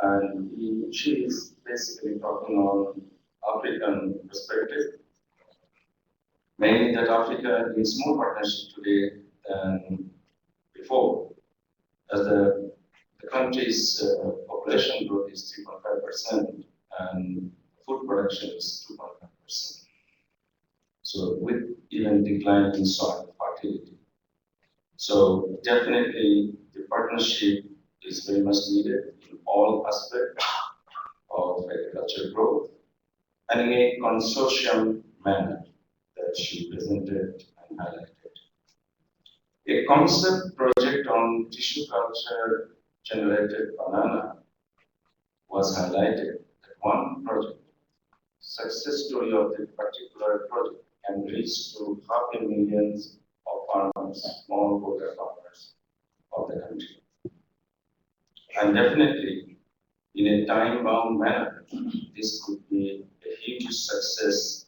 and she is basically talking on African perspective, mainly that Africa needs more partnership today than before, as the country's population growth is 3.5% and food production is 2.5%. So with even decline in soil fertility. So definitely the partnership is very much needed in all aspects of agriculture growth and in a consortium manner that she presented and highlighted. A concept project on tissue culture generated banana was highlighted. That one project, success story of the particular project can reach to 500,000 of farmers, smallholder farmers of the country. And definitely, in a time-bound manner, this could be a huge success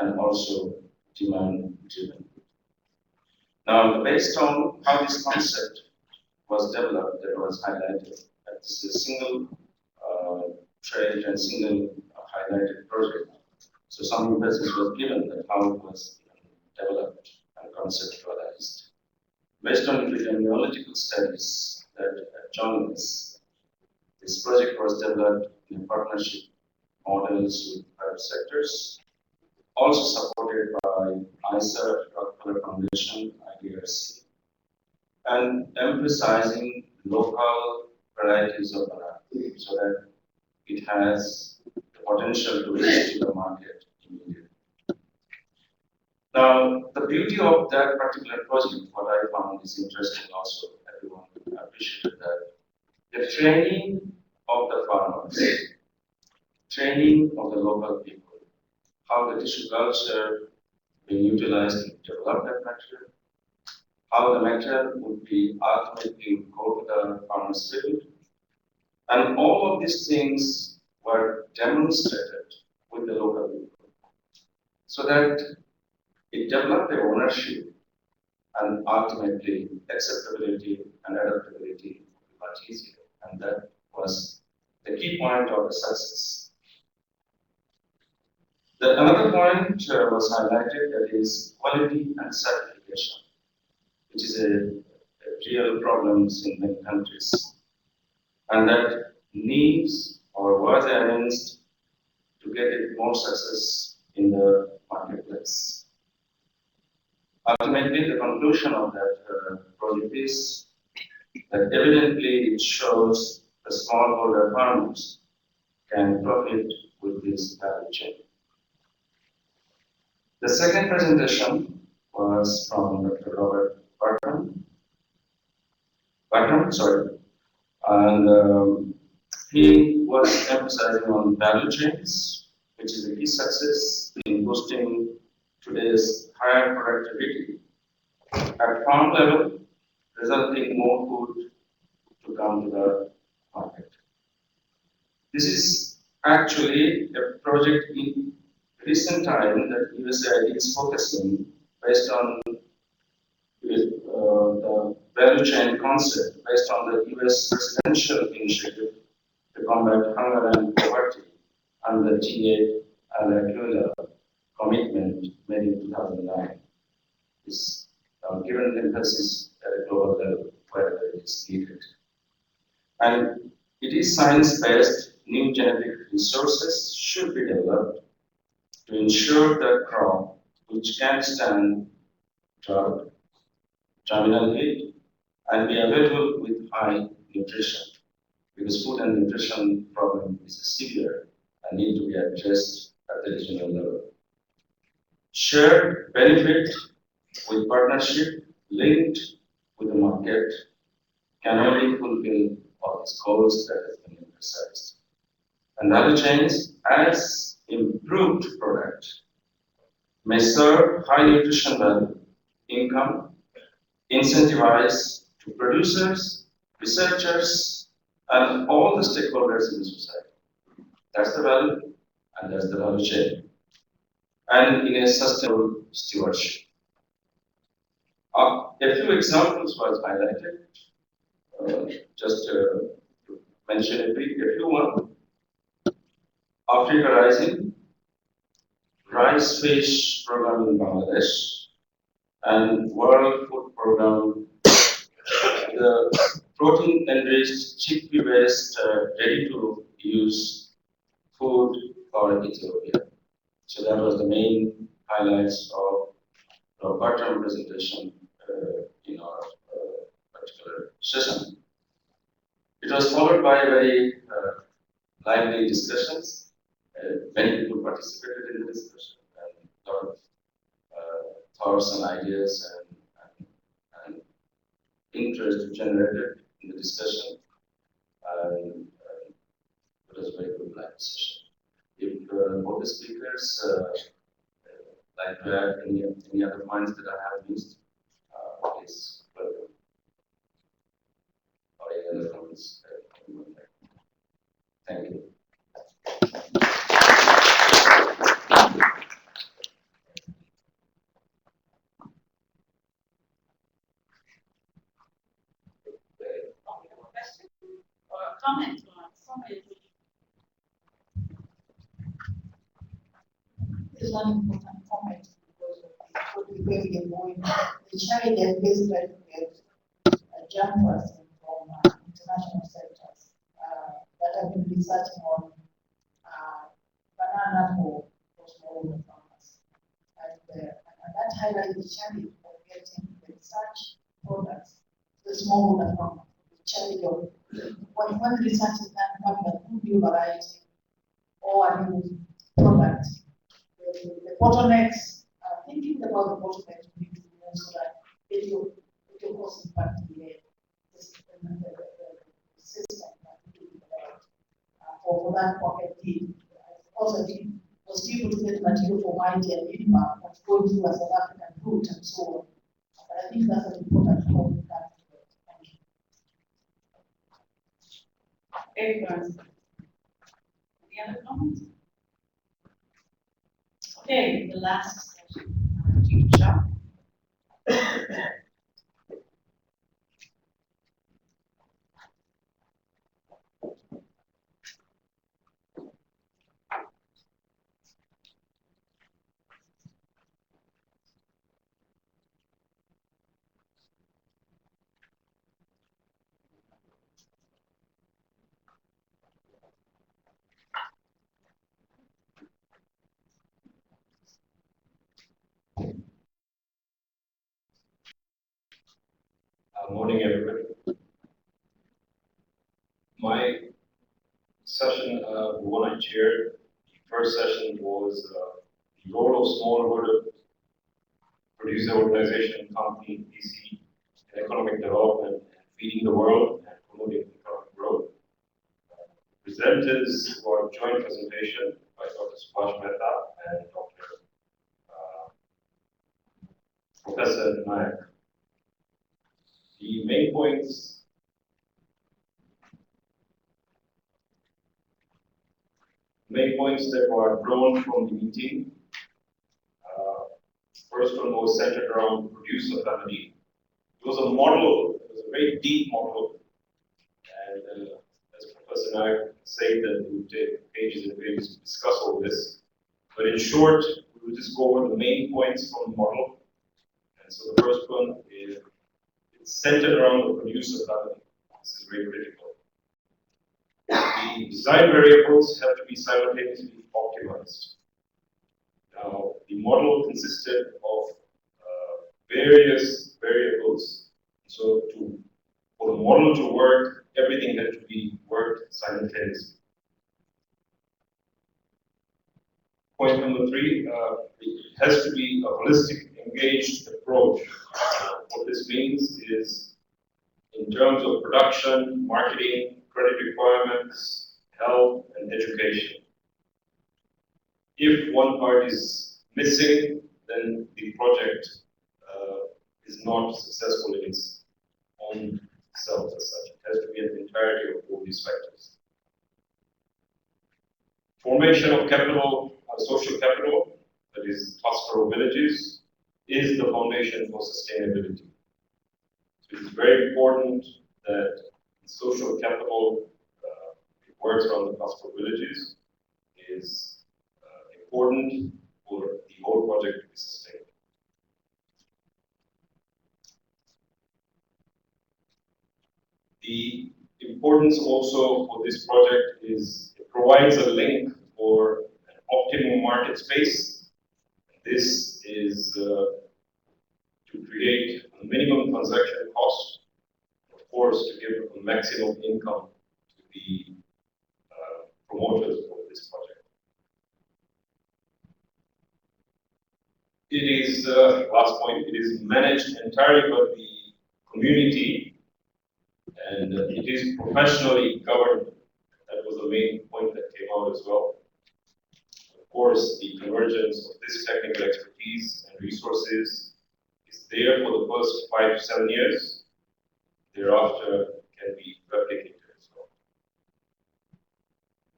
and also demand-driven. Now, based on how this concept was developed, that was highlighted, that this is a single trade and single highlighted project. So some emphasis was given that how it was developed and conceptualized. Based on epidemiological studies that joined this project was developed in partnership models with private sectors, also supported by ICRISAT, Rockefeller Foundation, ICRISAT, and emphasizing local varieties of banana so that it has the potential to reach to the market immediately. Now, the beauty of that particular project, what I found is interesting also, everyone appreciated that, the training of the farmers, training of the local people, how the tissue culture being utilized to develop that material, how the material would be ultimately go to the farmer's field, and all of these things were demonstrated with the local people, so that it developed the ownership and ultimately acceptability and adaptability much easier, and that was the key point of the success. Another point was highlighted, that is quality and certification, which is a real problem in many countries, and that needs or was arranged to get it more success in the marketplace. Ultimately, the conclusion of that project is that evidently it shows the smallholder farmers can profit with this value chain. The second presentation was from Dr. Robert Bartram, and he was emphasizing on value chains, which is a key success in boosting today's higher productivity at farm level, resulting more food to come to the market. This is actually a project in recent time that USAID is focusing based on the value chain concept based on the US presidential initiative to combat hunger and poverty and the G8 and Aquila commitment made in 2009 is given emphasis at a global level wherever it is needed. And it is science-based. New genetic resources should be developed to ensure that crop which can stand drought, terminal heat, and be available with high nutrition, because food and nutrition problem is severe and need to be addressed at the regional level. Shared benefit with partnership linked with the market can only fulfill all these goals that have been emphasized. And value chains as improved product may serve high nutrition value, income, incentivize to producers, researchers, and all the stakeholders in the society. That's the value, and that's the value chain. And in a sustainable stewardship. A few examples was highlighted, just to mention a few one. Africa Rising, Rice Fish Program in Bangladesh, and World Food Program, the protein-enriched chickpea-based ready-to-use food for Ethiopia. So that was the main highlights of the part-time presentation in our particular session. It was followed by very lively discussions. Many people participated in the discussion, and a lot of thoughts and ideas and interest generated in the discussion. And it was a very good live session. If both the speakers like to add any other points that I have missed, please welcome. Or any other comments. Thank you. Or a comment on somebody. There's one important comment because of where we are going. The China they based jumpers from international sectors that have been researching on banana for smallholder farmers. And that highlights the challenge of getting the research products to the smallholder farmers. The challenge of when research is done, having a good new variety or a new product. The bottlenecks, thinking about the bottlenecks, we need to know so that it will also impact the system that we do for that pocket deal. Also, it was able to get material for Mighty and Inma, but going through a South African route and so on. But I think that's an important point. Thank you. Everyone's. Any other comments? Okay, the last session, Chief Shah. Morning, everybody. My session, the one I chaired, the first session was the role of smallholder producer organization company, PC, in economic development and feeding the world and promoting economic growth. Presenters were a joint presentation by Dr. Subhash Mehta and Dr. Professor Nayak. The main points that were drawn from the meeting. First one was centered around producer family. It was a model, it was a very deep model. And as Professor Nayak said, that we would take pages and pages to discuss all this. But in short, we will just go over the main points from the model. And so the first one is it's centered around the producer family. This is very critical. The design variables have to be simultaneously optimized. Now, the model consisted of various variables. So, for the model to work, everything had to be worked simultaneously. Point number 3, it has to be a holistic, engaged approach. What this means is, in terms of production, marketing, credit requirements, health, and education. If one part is missing, then the project is not successful in its own self as such. It has to be an entirety of all these factors. Formation of capital, social capital, that is cluster of villages, is the foundation for sustainability. So it's very important that social capital villages is important for the whole project to be sustained. The importance also for this project is it provides a link for an optimum market space. This is to create a minimum transaction cost, of course, to give a maximum income to the promoters for this project. It is, last point, it is managed entirely by the community, and it is professionally governed. That was the main point that came out as well. Of course, the convergence of this technical expertise and resources is there for the first 5 to 7 years. Thereafter, can be replicated as well.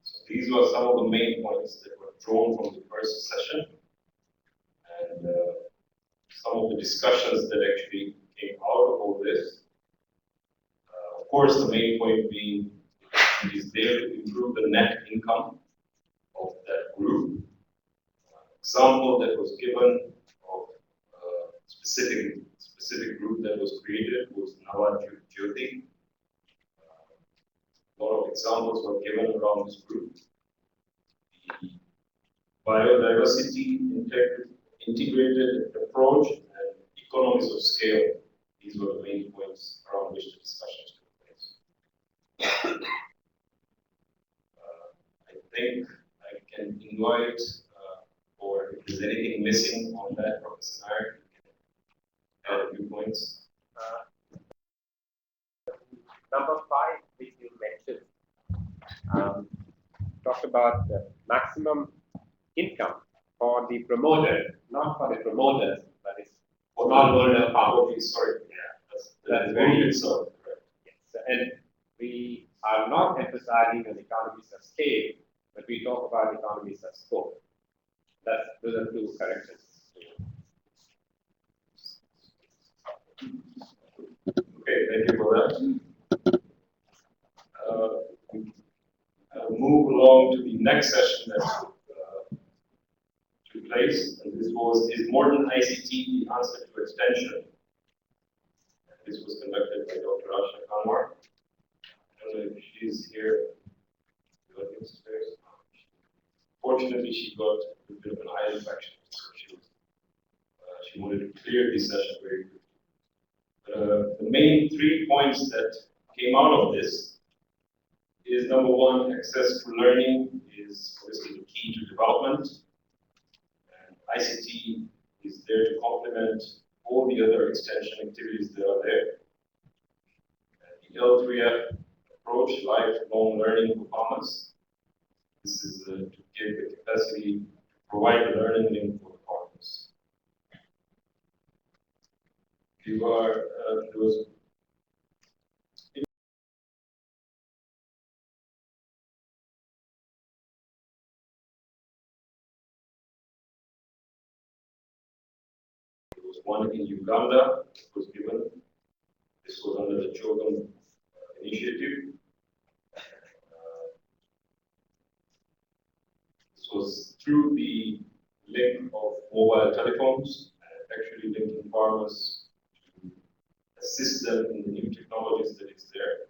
So these were some of the main points that were drawn from the first session, and some of the discussions that actually came out of all this. Of course, the main point being it is there to improve the net income of that group. Example that was given of specific group that was created was Nava Jyoti. A lot of examples were given around this group. The biodiversity integrated approach and economies of scale. These were the main points around which the discussions took place. I think I can invite, or if there's anything missing on that, Professor Nair, you can add a few points. Number 5, which you mentioned, talked about the maximum income for the promoter, not for the promoters, but it's for non-owner farmers. Sorry, That's very itself. yes. And we are not emphasizing on economies of scale, but we talk about economies of scope. Those are two corrections. Okay, thank you for that. I'll move along to the next session that took place, and this was Is Modern ICT the Answer to Extension? This was conducted by Dr. Asha Kanwar. I don't know if she's here. Fortunately, she got a bit of an eye infection, so she wanted to clear this session very quickly. The main 3 points that came out of this is number 1, access to learning is obviously the key to development. And ICT is there to complement all the other extension activities that are there. The L3F approach, lifelong learning for farmers. This is to give the capacity to provide the learning link for the farmers. There was one in Uganda that was given. This was under the Chogan initiative. This was through the link of mobile telephones, actually linking farmers to assist them in the new technologies that is there.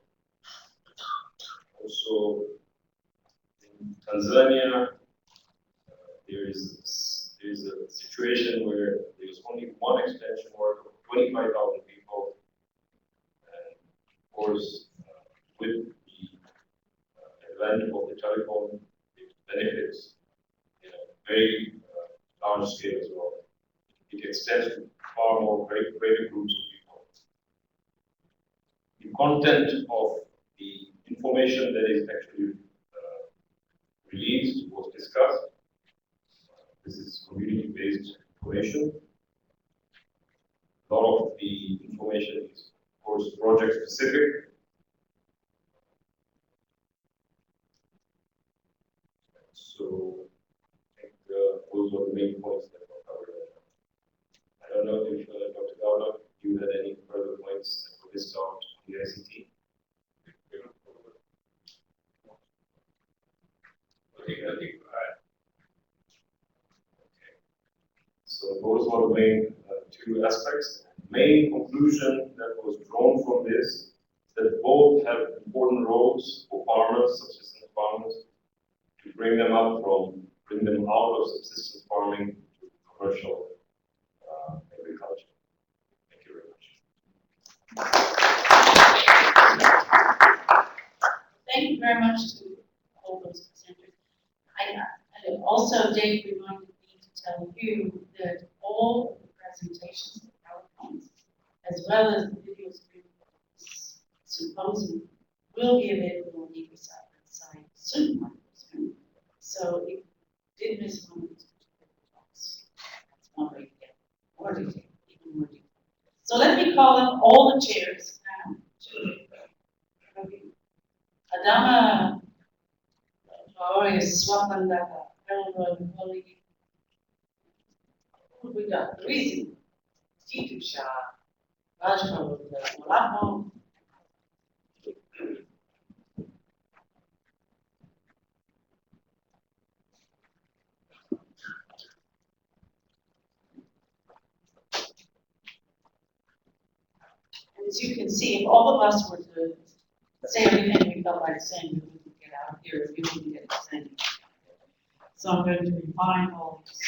Also, in Tanzania, there is a situation where there is only one extension work of 25,000 people. And of course, with the advent of the telephone, it benefits in a very large scale as well. It extends to far more greater groups of people. The content of the information that is actually released was discussed. This is community-based information. A lot of the information is, of course, project-specific. So, I think those were the main points that were covered. I don't know if Dr. Gowda, you had any further points for this talk on the ICT. definitely go ahead. So those were the main two aspects. Main conclusion that was drawn from this is that both have important roles for farmers, subsistence farmers, to bring them out of subsistence farming to commercial agriculture. Thank you very much. Thank you very much to all those presenters. I also, Dave, reminded me to tell you that all the presentations, the PowerPoints, as well as the video stream of this symposium, will be available on the ICRISAT website soon. So if you did miss one of these particular talks, that's one way to get more detail, even more detail. So let me call up all the chairs now to Adama Swapandaka, Elroy, Holly. Who we got? Louise, Titu Shah, Rajma, Molamo. As you can see, if all of us were to say everything we felt like saying, we wouldn't get out of here if we wouldn't get it saying. So I'm going to remind all these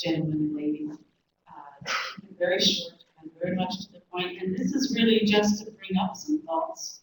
gentlemen and ladies, very short and very much to the point. And this is really just to bring up some thoughts